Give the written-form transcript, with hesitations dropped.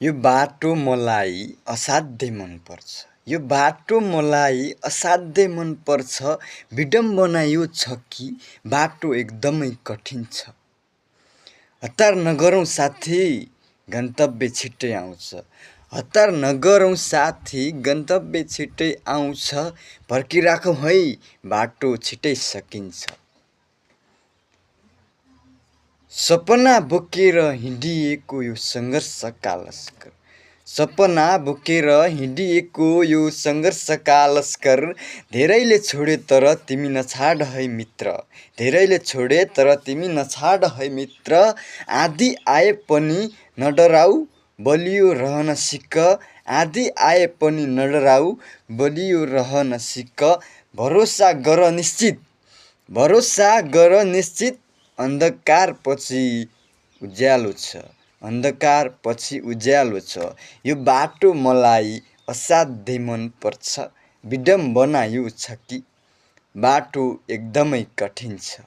यो बाटो मलाई असाध्यै मनपर्छ। यो बाटो मलाई असाध्यै मनपर्छ। विडम्बना यो छ कि बाटो एकदमै कठिन छ। हतार नगरौँ साथी, गन्तव्य छिट्टै आउँछ। हतार नगरौँ साथी, गन्तव्य छिट्टै आउँछ। पर्खिराखौँ है, बाटो छिट्टै सकिन्छ। सपना बोकेर हिँडिएको यो सङ्घर्षका लस्कर। सपना बोकेर हिँडिएको यो सङ्घर्षका लस्कर। धेरैले छोडे तर तिमी नछाड है मित्र। धेरैले छोडे तर तिमी नछाड है मित्र। आँधी आए पनि नडराऊ, बलियो रहन सिक। आँधी आए पनि नडराऊ, बलियो रहन सिक। भरोसा गर निश्चित, भरोसा गर निश्चित। अन्धकार पछि उज्यालो छ, अन्धकार पछि उज्यालो छ। यो बाटो मलाई असाध्यै मनपर्छ। विडम्बना यो छ कि बाटो एकदमै कठिन छ।